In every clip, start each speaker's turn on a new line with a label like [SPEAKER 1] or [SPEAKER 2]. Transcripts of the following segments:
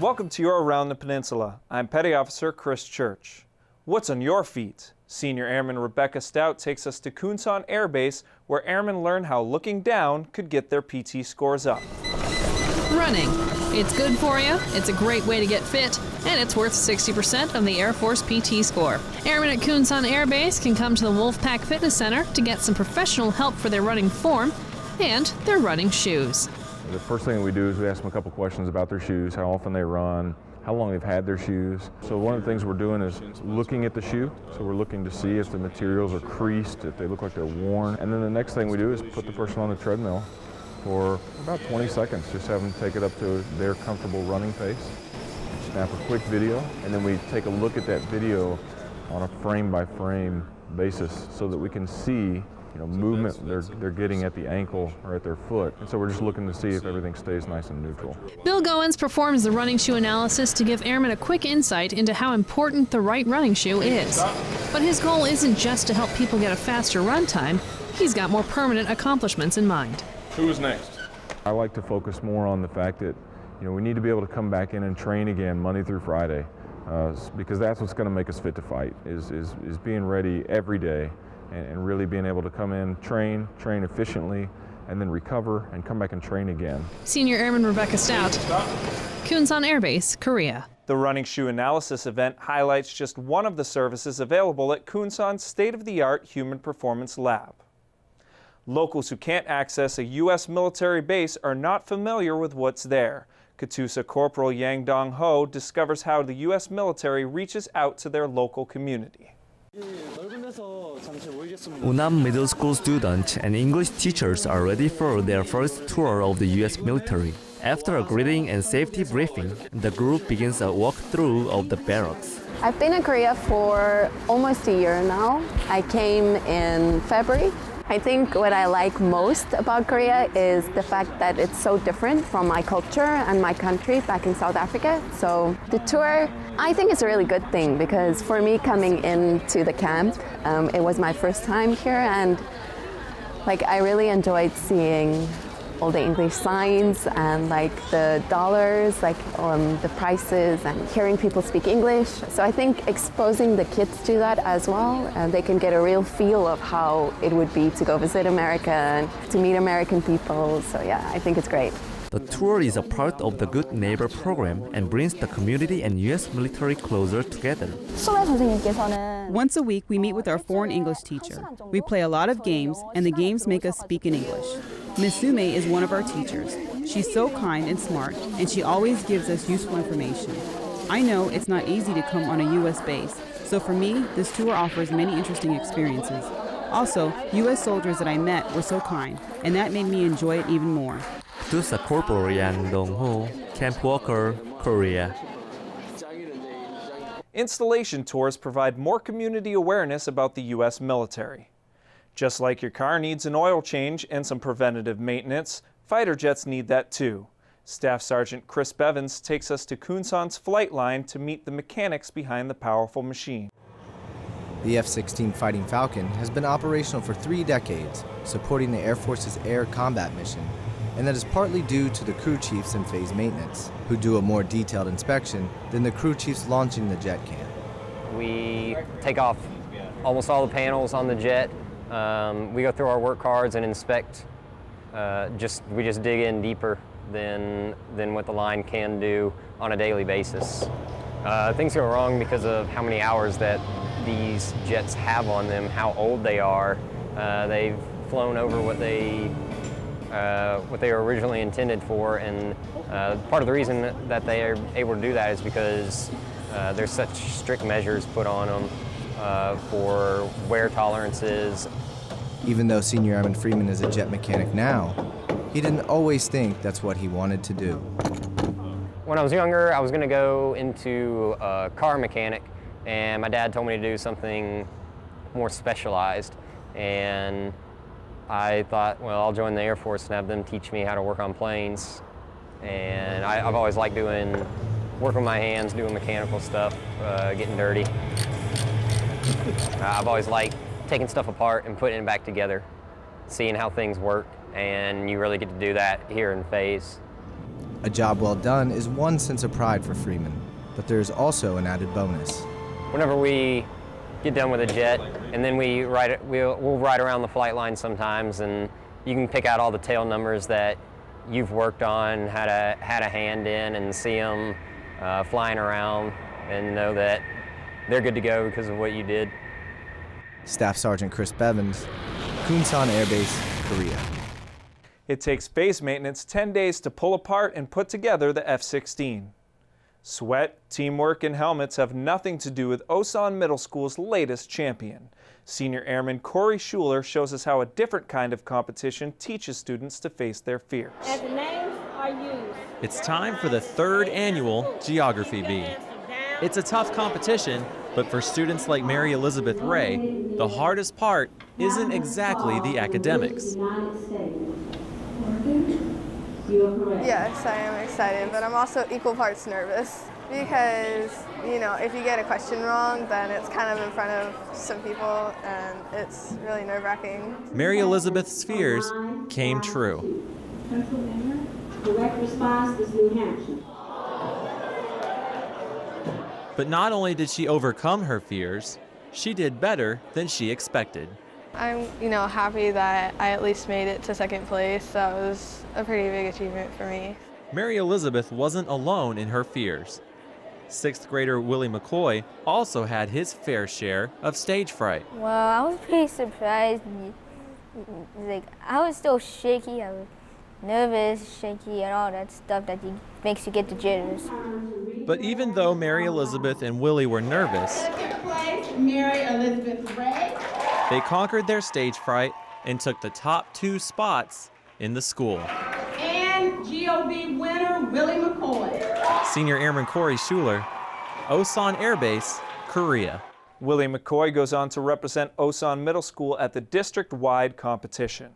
[SPEAKER 1] Welcome to your Around the Peninsula. I'm Petty Officer Chris Church. What's on your feet? Senior Airman Rebecca Stout takes us to Kunsan Air Base, where airmen learn how looking down could get their PT scores up.
[SPEAKER 2] Running. It's good for you, it's a great way to get fit, and it's worth 60% of the Air Force PT score. Airmen at Kunsan Air Base can come to the Wolfpack Fitness Center to get some professional help for their running form and their running shoes.
[SPEAKER 3] The first thing we do is we ask them a couple questions about their shoes, how often they run, how long they've had their shoes. So one of the things we're doing is looking at the shoe. So we're looking to see if the materials are creased, if they look like they're worn. And then the next thing we do is put the person on the treadmill for about 20 seconds, just have them take it up to their comfortable running pace. Snap a quick video, and then we take a look at that video on a frame-by-frame basis so that we can see movement they're getting at the ankle or at their foot. And so we're just looking to see if everything stays nice and neutral.
[SPEAKER 2] Bill Goins performs the running shoe analysis to give airmen a quick insight into how important the right running shoe is. But his goal isn't just to help people get a faster run time. He's got more permanent accomplishments in mind.
[SPEAKER 4] Who's next?
[SPEAKER 3] I like to focus more on the fact that we need to be able to come back in and train again Monday through Friday, because that's what's going to make us fit to fight, is being ready every day and really being able to come in, train efficiently, and then recover and come back and train again.
[SPEAKER 2] Senior Airman Rebecca Stout, Kunsan Air Base, Korea.
[SPEAKER 1] The running shoe analysis event highlights just one of the services available at Kunsan's state-of-the-art Human Performance Lab. Locals who can't access a U.S. military base are not familiar with what's there. Katusa Corporal Yang Dong-ho discovers how the U.S. military reaches out to their local community.
[SPEAKER 5] Unum middle school students and English teachers are ready for their first tour of the U.S. military. After a greeting and safety briefing, the group begins a walkthrough of the barracks.
[SPEAKER 6] I've been in Korea for almost a year now. I came in February. I think what I like most about Korea is the fact that it's so different from my culture and my country back in South Africa. So the tour, I think it's a really good thing, because for me coming into the camp, it was my first time here, and I really enjoyed seeing all the English signs and the dollars, the prices, and hearing people speak English. So I think exposing the kids to that as well, they can get a real feel of how it would be to go visit America and to meet American people. So yeah, I think it's great.
[SPEAKER 5] The tour is a part of the Good Neighbor program and brings the community and U.S. military closer together.
[SPEAKER 7] Once a week, we meet with our foreign English teacher. We play a lot of games, and the games make us speak in English. Ms. Sume is one of our teachers. She's so kind and smart, and she always gives us useful information. I know it's not easy to come on a U.S. base, so for me, this tour offers many interesting experiences. Also, U.S. soldiers that I met were so kind, and that made me enjoy it even more.
[SPEAKER 5] Katusa Corporal Yang Dong-ho, Camp Walker, Korea.
[SPEAKER 1] Installation tours provide more community awareness about the U.S. military. Just like your car needs an oil change and some preventative maintenance, fighter jets need that too. Staff Sergeant Chris Bevins takes us to Kunsan's flight line to meet the mechanics behind the powerful machine.
[SPEAKER 8] The F-16 Fighting Falcon has been operational for 3 decades, supporting the Air Force's air combat mission, and that is partly due to the crew chiefs in phase maintenance, who do a more detailed inspection than the crew chiefs launching the jet can.
[SPEAKER 9] We take off almost all the panels on the jet. We go through our work cards and inspect. We just dig in deeper than what the line can do on a daily basis. Things go wrong because of how many hours that these jets have on them, how old they are. They've flown over what they were originally intended for, and part of the reason that they are able to do that is because there's such strict measures put on them for wear tolerances.
[SPEAKER 8] Even though Senior Airman Freeman is a jet mechanic now, he didn't always think that's what he wanted to do.
[SPEAKER 9] When I was younger, I was going to go into a car mechanic, and my dad told me to do something more specialized. And I thought, well, I'll join the Air Force and have them teach me how to work on planes. And I've always liked working with my hands, doing mechanical stuff, getting dirty. I've always liked taking stuff apart and putting it back together, seeing how things work, and you really get to do that here in phase.
[SPEAKER 8] A job well done is one sense of pride for Freeman, but there is also an added bonus.
[SPEAKER 9] Whenever we get done with a jet, and then we'll ride around the flight line sometimes, and you can pick out all the tail numbers that you've worked on, had a hand in, and see them flying around and know that they're good to go because of what you did.
[SPEAKER 8] Staff Sergeant Chris Bevins, Kunsan Air Base, Korea.
[SPEAKER 1] It takes base maintenance 10 days to pull apart and put together the F-16. Sweat, teamwork, and helmets have nothing to do with Osan Middle School's latest champion. Senior Airman Corey Schuler shows us how a different kind of competition teaches students to face their fears.
[SPEAKER 4] As the names are used.
[SPEAKER 10] It's time for the 3rd annual Geography Bee. It's a tough competition, but for students like Mary Elizabeth Ray, the hardest part isn't exactly the academics.
[SPEAKER 11] Yes, I am excited, but I'm also equal parts nervous because, you know, if you get a question wrong, then it's kind of in front of some people and it's really nerve-wracking.
[SPEAKER 10] Mary Elizabeth's fears came true.
[SPEAKER 4] Pennsylvania. Correct response is New Hampshire.
[SPEAKER 10] But not only did she overcome her fears, she did better than she expected.
[SPEAKER 11] I'm, happy that I at least made it to 2nd place. That was a pretty big achievement for me.
[SPEAKER 10] Mary Elizabeth wasn't alone in her fears. 6th grader Willie McCoy also had his fair share of stage fright.
[SPEAKER 12] Well, I was pretty surprised. I was still shaky. I was nervous, shaky, and all that stuff that makes you get the jitters.
[SPEAKER 10] But even though Mary Elizabeth and Willie were nervous,
[SPEAKER 4] 2nd place, Mary Elizabeth Ray.
[SPEAKER 10] They conquered their stage fright and took the top 2 spots in the school.
[SPEAKER 4] And GOV winner, Willie McCoy.
[SPEAKER 10] Senior Airman Corey Schuler, Osan Air Base, Korea.
[SPEAKER 1] Willie McCoy goes on to represent Osan Middle School at the district-wide competition.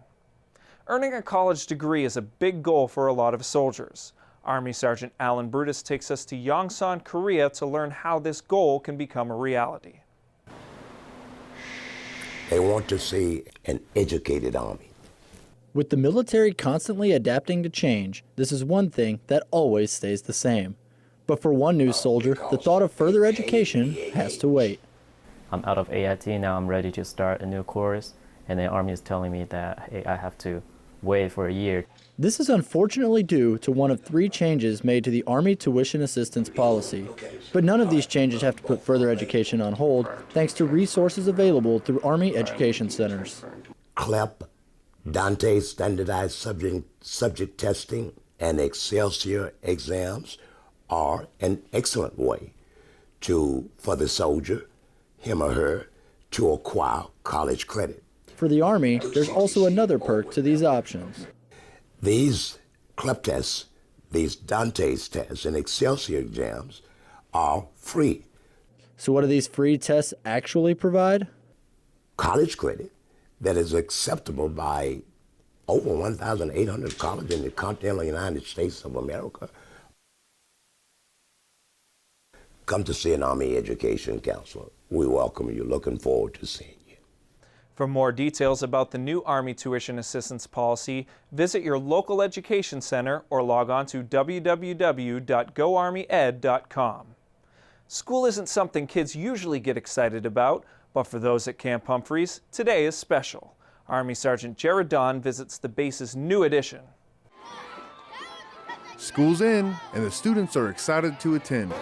[SPEAKER 1] Earning a college degree is a big goal for a lot of soldiers. Army Sergeant Alan Brutus takes us to Yongsan, Korea to learn how this goal can become a reality.
[SPEAKER 13] They want to see an educated Army.
[SPEAKER 14] With the military constantly adapting to change, this is one thing that always stays the same. But for one new soldier, the thought of further education has to wait.
[SPEAKER 15] I'm out of AIT, now I'm ready to start a new course, and the Army is telling me that, hey, I have to wait for a year.
[SPEAKER 14] This is unfortunately due to one of 3 changes made to the Army tuition assistance policy. But none of these changes have to put further education on hold, thanks to resources available through Army Education Centers.
[SPEAKER 13] CLEP, Dante standardized subject testing, and Excelsior exams are an excellent way for the soldier, him or her, to acquire college credit.
[SPEAKER 14] For the Army, there's also another perk to these options.
[SPEAKER 13] These CLEP tests, these Dante's tests and Excelsior exams are free.
[SPEAKER 14] So what do these free tests actually provide?
[SPEAKER 13] College credit that is acceptable by over 1,800 colleges in the continental United States of America. Come to see an Army Education Counselor. We welcome you. Looking forward to seeing you.
[SPEAKER 1] For more details about the new Army Tuition Assistance Policy, visit your local education center or log on to www.goarmyed.com. School isn't something kids usually get excited about, but for those at Camp Humphreys, today is special. Army Sergeant Jared Don visits the base's new addition.
[SPEAKER 16] School's in, and the students are excited to attend.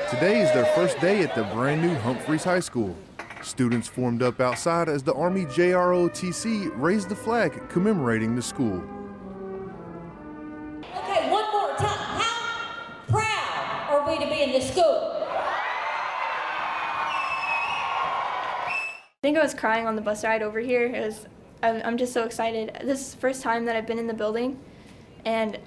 [SPEAKER 16] Today is their first day at the brand new Humphreys High School. Students formed up outside as the Army JROTC raised the flag commemorating the school.
[SPEAKER 4] Okay, one more time. How proud are we to be in this school?
[SPEAKER 17] I think I was crying on the bus ride over here. I'm just so excited. This is the first time that I've been in the building, and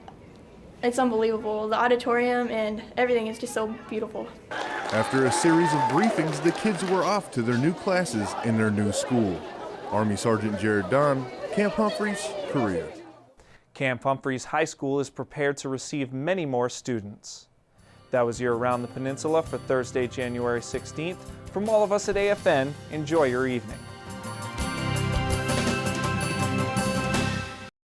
[SPEAKER 17] it's unbelievable. The auditorium and everything is just so beautiful.
[SPEAKER 16] After a series of briefings, the kids were off to their new classes in their new school. Army Sergeant Jared Don, Camp Humphreys, Korea.
[SPEAKER 1] Camp Humphreys High School is prepared to receive many more students. That was your Around the Peninsula for Thursday, January 16th. From all of us at AFN, enjoy your evening.